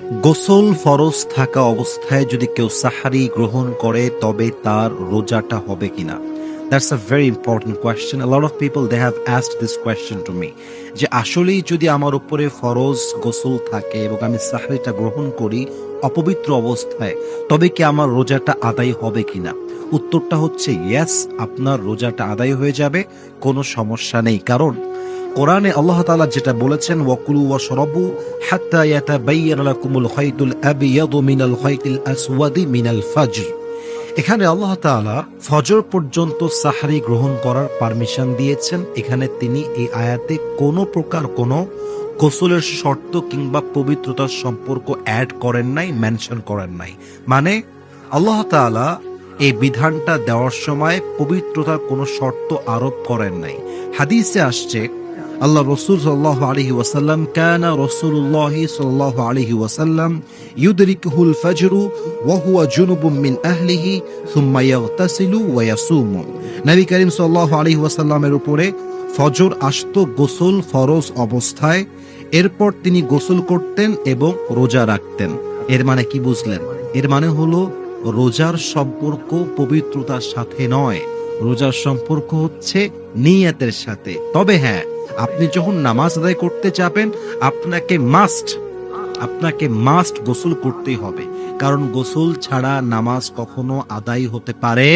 গোসল ফরজ থাকা অবস্থায় যদি কেউ সাহারি গ্রহণ করে তবে তার রোজাটা হবে কিনা? That's a very important question. A lot of people they have asked this question to me, যে আসলেই যদি আমার উপরে ফরজ গোসল থাকে এবং আমি সাহারিটা গ্রহণ করি অপবিত্র অবস্থায়, তবে কি আমার রোজাটা আদায় হবে কিনা? উত্তরটা হচ্ছে ইয়েস, আপনার রোজাটা আদায় হয়ে যাবে, কোনো সমস্যা নেই। কারণ কোরআনে আল্লাহ তাআলা যেটা বলেছেন, ওয়াকুলু ওয়াশরাবু হাত্তা ইয়াতাবায়্যানা লাকুমুল খাইতুল আবিয়াদু মিনাল খাইতিল আসওয়াদি মিনাল ফাজর। এখানে আল্লাহ তাআলা ফজর পর্যন্ত সাহরি গ্রহণ করার পারমিশন দিয়েছেন। এখানে তিনি এই আয়াতে কোনো প্রকার কোনো গোসলের শর্ত কিংবা পবিত্রতার সম্পর্ক অ্যাড করেন নাই, মেনশন করেন নাই। মানে আল্লাহ তাআলা এই বিধানটা দেওয়ার সময় পবিত্রতার কোনো শর্ত আরোপ করেন নাই। হাদিসে আসছে আল্লাহ রসুল সাল্লাল্লাহু আলাইহি ওয়াসাল্লাম, কানা রাসূলুল্লাহ সাল্লাল্লাহু আলাইহি ওয়াসাল্লাম ইউদরিকুহুল ফাজরু ওয়া হুয়া জুনুবুম মিন আহলিহি সুম্মা ইয়াগতাসিলু ওয়া ইয়াসুমু। নবী করিম সাল্লাল্লাহু আলাইহি ওয়াসাল্লামের উপরে ফজর আসতো গোসল ফরজ অবস্থায়, এরপর তিনি গোসল করতেন এবং রোজা রাখতেন। এর মানে কি বুঝলেন? এর মানে হলো রোজার সম্পর্ক পবিত্রতার সাথে নয়, রোজার সম্পর্ক হচ্ছে নিয়তের সাথে। তবে হ্যাঁ, আপনি যখন নামাজ আদায় করতে যাবেন আপনাকে মাস্ট গোসল করতেই হবে, কারণ গোসল ছাড়া নামাজ কখনো আদায় হতে পারে